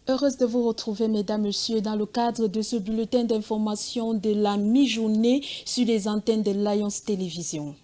Heureuse de vous retrouver, mesdames, messieurs, dans le cadre de ce bulletin d'information de la mi-journée sur les antennes de l'Alliance Télévision.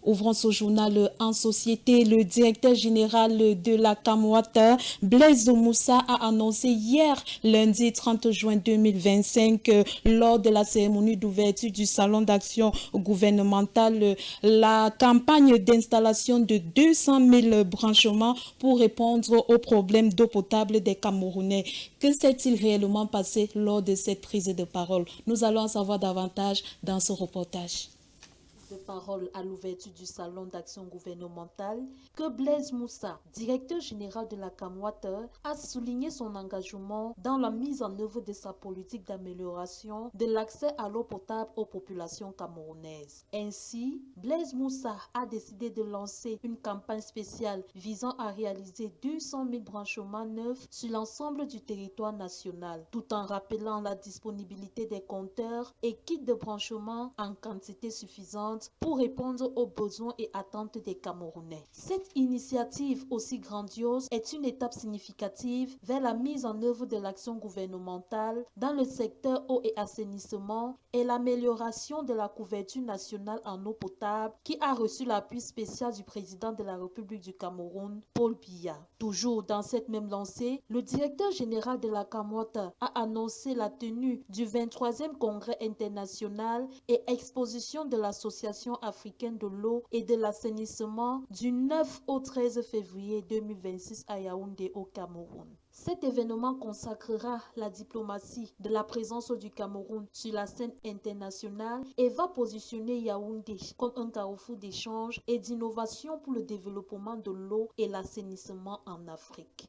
Ouvrons ce journal en société. Le directeur général de la Camouata, Blaise Moussa, a annoncé hier, lundi 30 juin 2025, lors de la cérémonie d'ouverture du Salon d'action gouvernementale, la campagne d'installation de 200 000 branchements pour répondre aux problèmes d'eau potable des Camerounais. Que s'est-il réellement passé lors de cette prise de parole? Nous allons en savoir davantage dans ce reportage. De parole à l'ouverture du salon d'action gouvernementale que Blaise Moussa, directeur général de la Camouata, a souligné son engagement dans la mise en œuvre de sa politique d'amélioration de l'accès à l'eau potable aux populations camerounaises. Ainsi, Blaise Moussa a décidé de lancer une campagne spéciale visant à réaliser 200 000 branchements neufs sur l'ensemble du territoire national, tout en rappelant la disponibilité des compteurs et kits de branchement en quantité suffisante pour répondre aux besoins et attentes des Camerounais. Cette initiative aussi grandiose est une étape significative vers la mise en œuvre de l'action gouvernementale dans le secteur eau et assainissement et l'amélioration de la couverture nationale en eau potable qui a reçu l'appui spécial du président de la République du Cameroun, Paul Biya. Toujours dans cette même lancée, le directeur général de la Camouata a annoncé la tenue du 23e congrès international et exposition de l'association africaine de l'eau et de l'assainissement du 9 au 13 février 2026 à Yaoundé au Cameroun. Cet événement consacrera la diplomatie de la présence du Cameroun sur la scène internationale et va positionner Yaoundé comme un carrefour d'échange et d'innovation pour le développement de l'eau et l'assainissement en Afrique.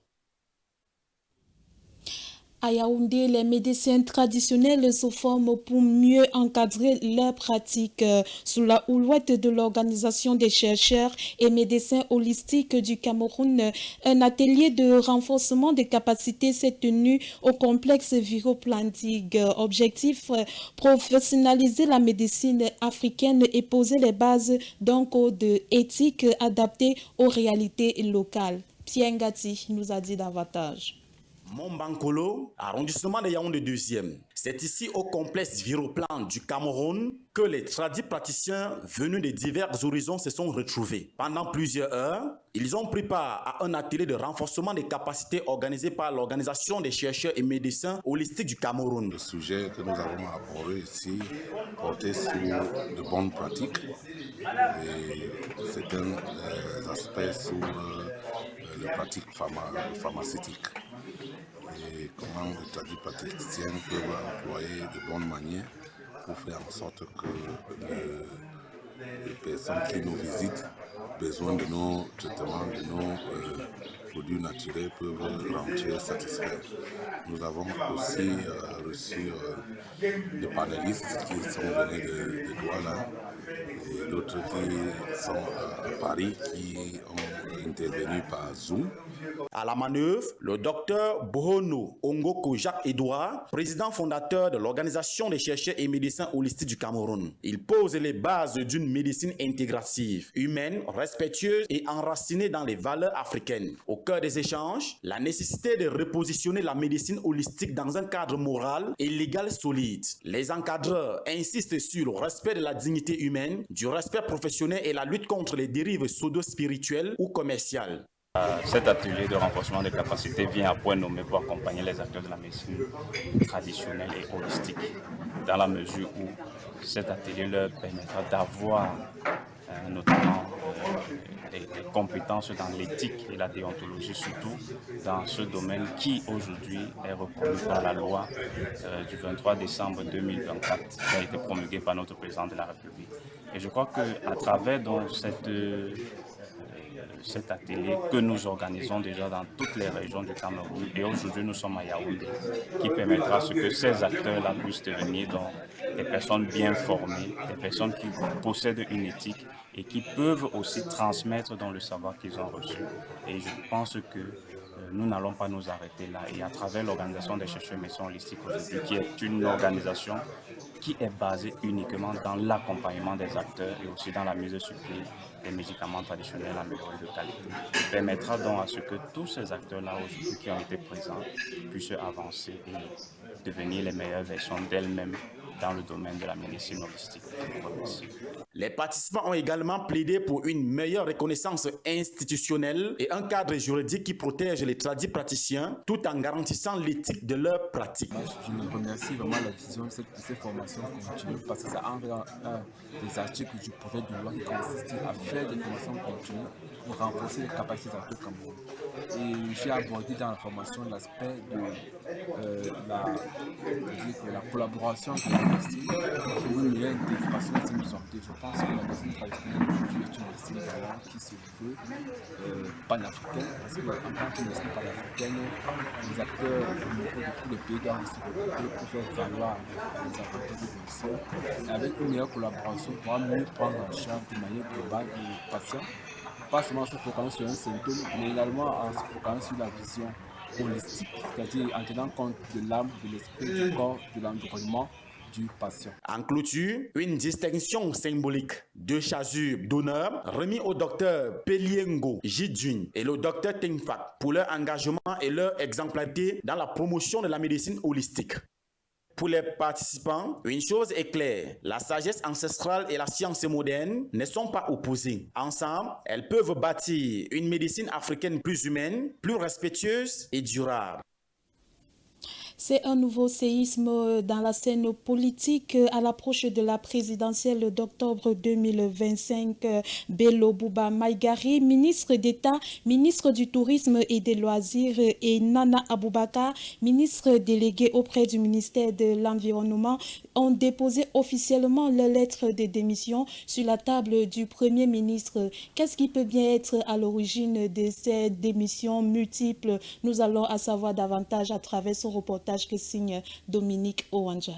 À Yaoundé, les médecins traditionnels se forment pour mieux encadrer leurs pratiques. Sous la houlette de l'Organisation des chercheurs et médecins holistiques du Cameroun, un atelier de renforcement des capacités s'est tenu au complexe Viroplantig. Objectif, professionnaliser la médecine africaine et poser les bases d'un code éthique adapté aux réalités locales. Pierre Ngati nous a dit davantage. Mombankolo, arrondissement de Yaoundé 2e. C'est ici au complexe Viroplan du Cameroun que les tradis praticiens venus de divers horizons se sont retrouvés. Pendant plusieurs heures, ils ont pris part à un atelier de renforcement des capacités organisé par l'Organisation des chercheurs et médecins holistiques du Cameroun. Le sujet que nous avons abordé ici portait sur de bonnes pratiques et certains aspects sur les pratiques pharmaceutiques. Et comment les tradis praticiens peuvent employer de bonnes manières pour faire en sorte que les personnes qui nous visitent, besoin de nos traitements, de nos produits naturels, peuvent rentrer satisfaits. Nous avons aussi reçu des panélistes qui sont venus de Douala et d'autres qui sont à Paris, qui ont intervenu par Zoom. À la manœuvre, le docteur Bohono Ongoko Jacques-Edouard, président fondateur de l'Organisation des chercheurs et médecins holistiques du Cameroun. Il pose les bases d'une médecine intégrative, humaine, respectueuse et enracinée dans les valeurs africaines. Au cœur des échanges, la nécessité de repositionner la médecine holistique dans un cadre moral et légal solide. Les encadreurs insistent sur le respect de la dignité humaine, du respect professionnel et la lutte contre les dérives pseudo-spirituelles ou commerciales. Cet atelier de renforcement des capacités vient à point nommé pour accompagner les acteurs de la médecine traditionnelle et holistique, dans la mesure où cet atelier leur permettra d'avoir notamment des compétences dans l'éthique et la déontologie, surtout dans ce domaine qui aujourd'hui est reconnu par la loi du 23 décembre 2024 qui a été promulguée par notre président de la République. Et je crois qu'à travers donc cet atelier que nous organisons déjà dans toutes les régions du Cameroun. Et aujourd'hui, nous sommes à Yaoundé, qui permettra à ce que ces acteurs-là puissent devenir donc des personnes bien formées, des personnes qui possèdent une éthique et qui peuvent aussi transmettre dans le savoir qu'ils ont reçu. Et je pense que nous n'allons pas nous arrêter là. Et à travers l'Organisation des chercheurs médecins holistiques aujourd'hui, qui est une organisation qui est basée uniquement dans l'accompagnement des acteurs et aussi dans la mise sur pied des médicaments traditionnels améliorés de qualité, permettra donc à ce que tous ces acteurs-là aujourd'hui qui ont été présents puissent avancer et devenir les meilleures versions d'elles-mêmes dans le domaine de la médecine holistique. Les participants ont également plaidé pour une meilleure reconnaissance institutionnelle et un cadre juridique qui protège les tradis praticiens tout en garantissant l'éthique de leur pratique. Je remercie vraiment la vision de ces formations continues parce que ça entre dans des articles du projet de loi qui consiste à faire des formations continues pour renforcer les capacités des acteurs camerounais. Et j'ai abordé dans la formation l'aspect de la collaboration de la médecine pour une meilleure intégration des de santé. Je pense que la médecine traditionnelle aujourd'hui est une médecine qui se veut panafricaine parce qu'en tant que médecine panafricaine, les acteurs au niveau de tous les pays doivent se regrouper pour faire valoir les avantages de médecine. Et avec une meilleure collaboration, on pourra mieux prendre en charge de manière globale les patients, pas seulement se focaliser sur un symptôme, mais également en se focalisant sur la vision holistique, c'est-à-dire en tenant compte de l'âme, de l'esprit, du corps, de l'environnement du patient. En clôture, une distinction symbolique de chasuble d'honneur remis au docteur Peliengo Jidjun et le docteur Tengfak pour leur engagement et leur exemplarité dans la promotion de la médecine holistique. Pour les participants, une chose est claire, la sagesse ancestrale et la science moderne ne sont pas opposées. Ensemble, elles peuvent bâtir une médecine africaine plus humaine, plus respectueuse et durable. C'est un nouveau séisme dans la scène politique à l'approche de la présidentielle d'octobre 2025. Bello Bouba Maïgari, ministre d'État, ministre du Tourisme et des Loisirs, et Nana Aboubakar, ministre délégué auprès du ministère de l'Environnement, ont déposé officiellement leur lettre de démission sur la table du Premier ministre. Qu'est-ce qui peut bien être à l'origine de ces démissions multiples? Nous allons en savoir davantage à travers ce reportage que signe Dominique Owanja.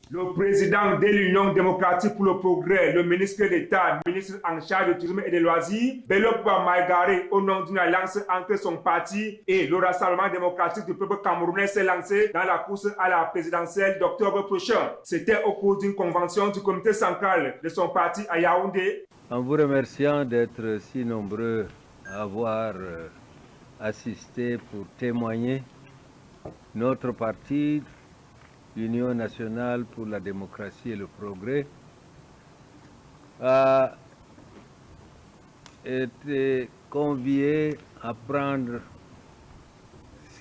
Le président de l'Union démocratique pour le progrès, le ministre d'État, ministre en charge du tourisme et des loisirs, Bello Bouba Maïgari, au nom d'une alliance entre son parti et le Rassemblement démocratique du peuple camerounais, s'est lancé dans la course à la présidentielle d'octobre prochain. C'était au cours d'une convention du comité central de son parti à Yaoundé. En vous remerciant d'être si nombreux à avoir assisté pour témoigner, notre parti, l'Union nationale pour la démocratie et le progrès, a été convié à prendre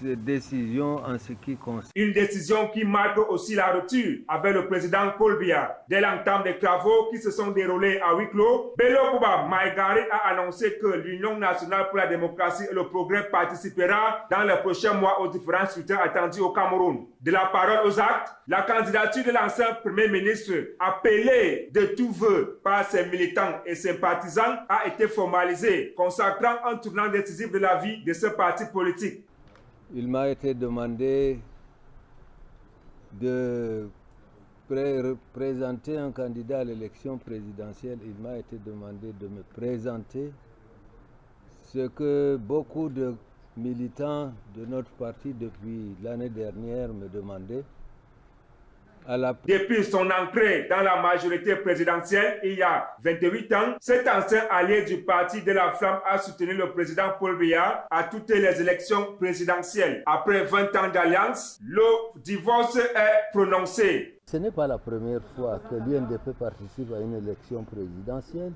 cette décision en ce qui concerne. Une décision qui marque aussi la rupture avec le président Paul Biya. Dès l'entame des travaux qui se sont déroulés à huis clos, Bello Bouba Maïgari a annoncé que l'Union nationale pour la démocratie et le progrès participera dans les prochains mois aux différents scrutins attendus au Cameroun. De la parole aux actes, la candidature de l'ancien Premier ministre, appelée de tout vœu par ses militants et sympathisants, a été formalisée, consacrant un tournant décisif de la vie de ce parti politique. Il m'a été demandé de présenter un candidat à l'élection présidentielle. Il m'a été demandé de me présenter, ce que beaucoup de militants de notre parti depuis l'année dernière me demandaient. Depuis son entrée dans la majorité présidentielle il y a 28 ans, cet ancien allié du parti de la Flamme a soutenu le président Paul Biya à toutes les élections présidentielles. Après 20 ans d'alliance, le divorce est prononcé. Ce n'est pas la première fois que l'UNDP participe à une élection présidentielle.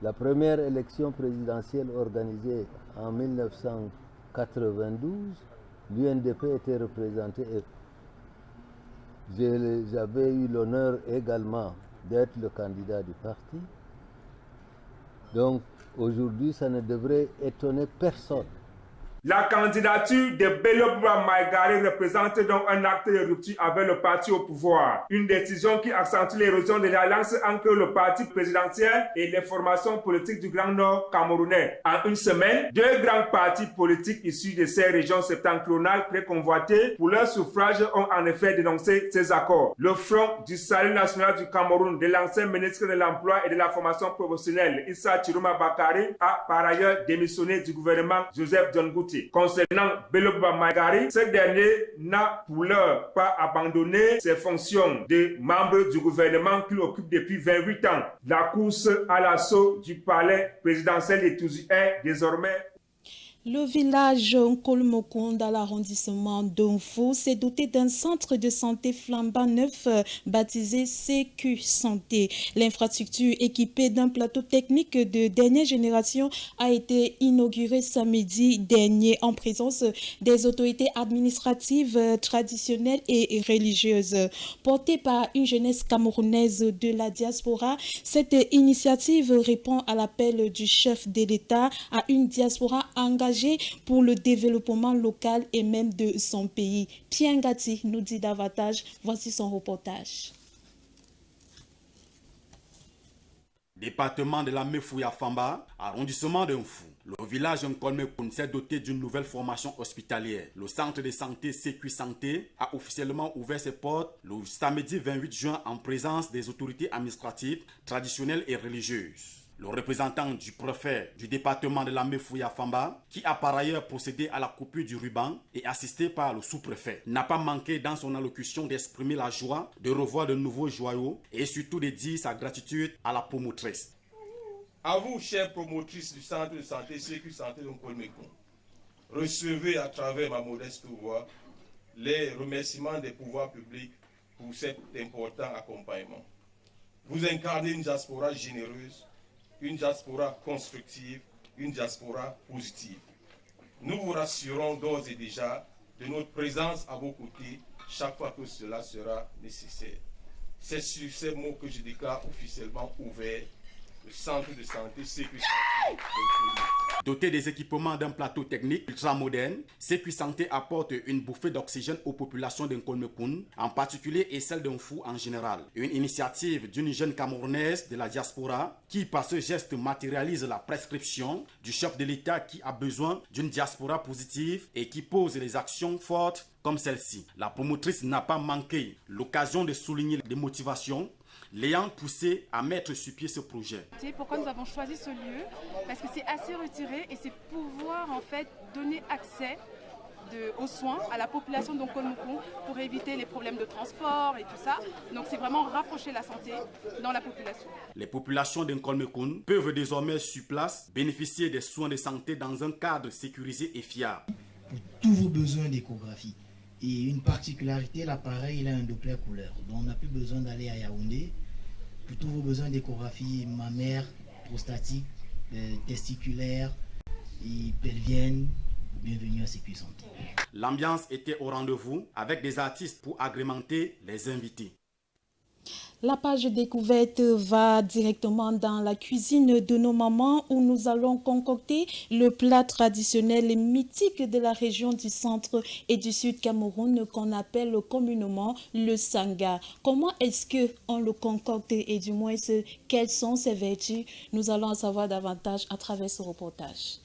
La première élection présidentielle organisée en 1992, l'UNDP était représentée et j'avais eu l'honneur également d'être le candidat du parti. Donc aujourd'hui, ça ne devrait étonner personne La candidature de Bello Bouba Maïgari représente donc un acte de rupture avec le parti au pouvoir. Une décision qui accentue l'érosion de l'alliance entre le parti présidentiel et les formations politiques du Grand Nord camerounais. En une semaine, 2 grands partis politiques issus de ces régions septentrionales très convoitées pour leur suffrage ont en effet dénoncé ces accords. Le Front du Salut national du Cameroun de l'ancien ministre de l'Emploi et de la formation professionnelle Issa Chiroma Bakari a par ailleurs démissionné du gouvernement Joseph John Gouti. Concernant Bello Bouba Maïgari, ce dernier n'a pour l'heure pas abandonné ses fonctions de membre du gouvernement qu'il occupe depuis 28 ans. La course à l'assaut du palais présidentiel de Touzi est désormais. Le village Nkolmokon dans l'arrondissement d'Onfo s'est doté d'un centre de santé flambant neuf baptisé CQ Santé. L'infrastructure équipée d'un plateau technique de dernière génération a été inaugurée samedi dernier en présence des autorités administratives, traditionnelles et religieuses. Portée par une jeunesse camerounaise de la diaspora, cette initiative répond à l'appel du chef de l'État à une diaspora engagée pour le développement local et même de son pays. Pierre Ngati nous dit davantage. Voici son reportage. Département de la Mefouya-Famba, arrondissement d'Onfou. Le village Nkolmekun s'est doté d'une nouvelle formation hospitalière. Le centre de santé CQ Santé a officiellement ouvert ses portes le samedi 28 juin en présence des autorités administratives, traditionnelles et religieuses. Le représentant du préfet du département de la Mefouya-Famba, qui a par ailleurs procédé à la coupure du ruban et assisté par le sous-préfet, n'a pas manqué dans son allocution d'exprimer la joie de revoir de nouveaux joyaux et surtout de dire sa gratitude à la promotrice. À vous, chère promotrice du centre de santé CQ Santé de Nkolmekun, recevez à travers ma modeste voix les remerciements des pouvoirs publics pour cet important accompagnement. Vous incarnez une diaspora généreuse, une diaspora constructive, une diaspora positive. Nous vous rassurons d'ores et déjà de notre présence à vos côtés chaque fois que cela sera nécessaire. C'est sur ces mots que je déclare officiellement ouvert le centre de santé CQ Santé. Doté des équipements d'un plateau technique ultramoderne, CQ Santé apporte une bouffée d'oxygène aux populations d'Nkolmekun, en particulier et celles d'Onfou en général. Une initiative d'une jeune Camerounaise de la diaspora qui, par ce geste, matérialise la prescription du chef de l'État qui a besoin d'une diaspora positive et qui pose les actions fortes comme celle-ci. La promotrice n'a pas manqué l'occasion de souligner les motivations l'ayant poussé à mettre sur pied ce projet. Pourquoi nous avons choisi ce lieu? Parce que c'est assez retiré et c'est pouvoir en fait donner accès aux soins à la population d'Nkolmekun pour éviter les problèmes de transport et tout ça. Donc c'est vraiment rapprocher la santé dans la population. Les populations d'Nkolmekun peuvent désormais sur place bénéficier des soins de santé dans un cadre sécurisé et fiable. Pour tous vos besoins d'échographie. Et une particularité, l'appareil il a un Doppler couleur. Donc on n'a plus besoin d'aller à Yaoundé. Pour tous vos besoins d'échographie mammaire, prostatique, testiculaire et pelvienne, bienvenue à CQ Santé. L'ambiance était au rendez-vous avec des artistes pour agrémenter les invités. La page découverte va directement dans la cuisine de nos mamans où nous allons concocter le plat traditionnel et mythique de la région du centre et du sud Cameroun qu'on appelle communément le sanga. Comment est-ce qu'on le concocte et du moins quelles sont ses vertus? Nous allons en savoir davantage à travers ce reportage.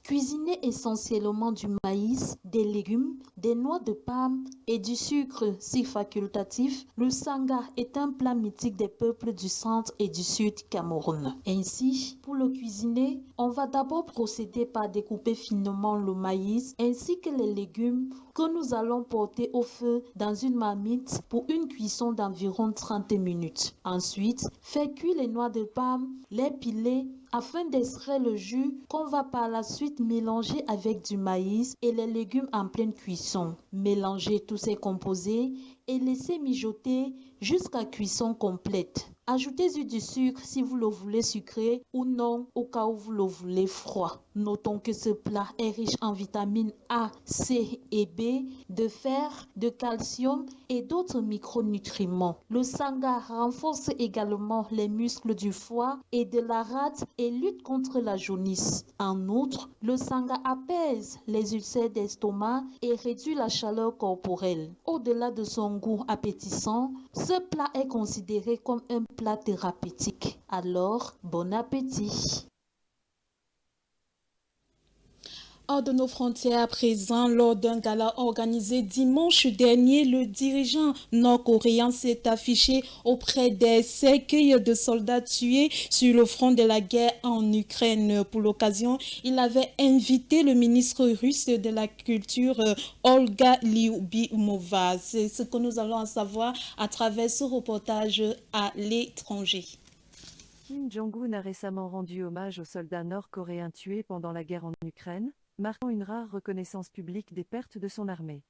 Cuisiner essentiellement du maïs, des légumes, des noix de palme et du sucre si facultatif, le sanga est un plat mythique des peuples du centre et du sud Cameroun. Ainsi, pour le cuisiner, on va d'abord procéder par découper finement le maïs ainsi que les légumes que nous allons porter au feu dans une marmite pour une cuisson d'environ 30 minutes. Ensuite, faire cuire les noix de palme, les piler afin d'extraire le jus qu'on va par la suite mélanger avec du maïs et les légumes en pleine cuisson. Mélanger tous ces composés et laisser mijoter jusqu'à cuisson complète. Ajoutez-y du sucre si vous le voulez sucré ou non au cas où vous le voulez froid. Notons que ce plat est riche en vitamines A, C et B, de fer, de calcium et d'autres micronutriments. Le sanga renforce également les muscles du foie et de la rate et lutte contre la jaunisse. En outre, le sanga apaise les ulcères d'estomac et réduit la chaleur corporelle. Au-delà de son goût appétissant, ce plat est considéré comme un plat thérapeutique. Alors, bon appétit! Hors de nos frontières à présent, lors d'un gala organisé dimanche dernier, le dirigeant nord-coréen s'est affiché auprès des cercueils de soldats tués sur le front de la guerre en Ukraine. Pour l'occasion, il avait invité le ministre russe de la Culture, Olga Lyubimova. C'est ce que nous allons en savoir à travers ce reportage à l'étranger. Kim Jong-un a récemment rendu hommage aux soldats nord-coréens tués pendant la guerre en Ukraine, marquant une rare reconnaissance publique des pertes de son armée.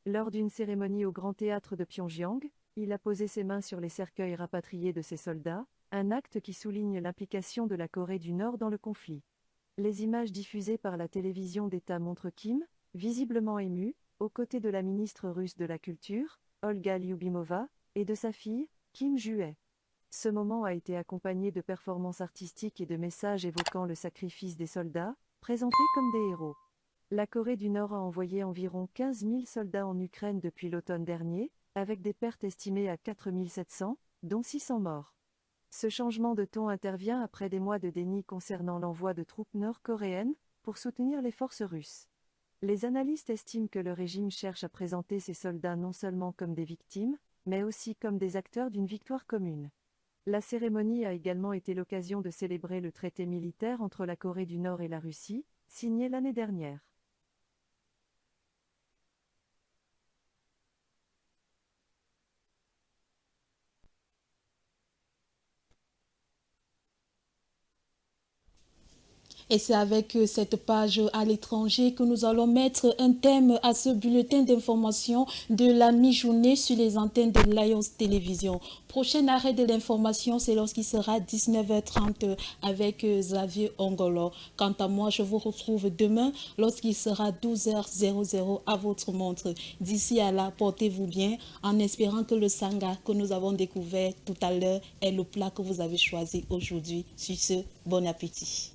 Lors d'une cérémonie au Grand Théâtre de Pyongyang, il a posé ses mains sur les cercueils rapatriés de ses soldats, un acte qui souligne l'implication de la Corée du Nord dans le conflit. Les images diffusées par la télévision d'État montrent Kim, visiblement ému, aux côtés de la ministre russe de la Culture, Olga Lyubimova, et de sa fille, Kim Ju-hae. Ce moment a été accompagné de performances artistiques et de messages évoquant le sacrifice des soldats, présentés comme des héros. La Corée du Nord a envoyé environ 15 000 soldats en Ukraine depuis l'automne dernier, avec des pertes estimées à 4 700, dont 600 morts. Ce changement de ton intervient après des mois de déni concernant l'envoi de troupes nord-coréennes pour soutenir les forces russes. Les analystes estiment que le régime cherche à présenter ces soldats non seulement comme des victimes, mais aussi comme des acteurs d'une victoire commune. La cérémonie a également été l'occasion de célébrer le traité militaire entre la Corée du Nord et la Russie, signé l'année dernière. Et c'est avec cette page à l'étranger que nous allons mettre un thème à ce bulletin d'information de la mi-journée sur les antennes de Lions Télévision. Prochain arrêt de l'information, c'est lorsqu'il sera 19h30 avec Xavier Ongolo. Quant à moi, je vous retrouve demain lorsqu'il sera 12h00 à votre montre. D'ici à là, portez-vous bien en espérant que le sanga que nous avons découvert tout à l'heure est le plat que vous avez choisi aujourd'hui. Sur ce, bon appétit.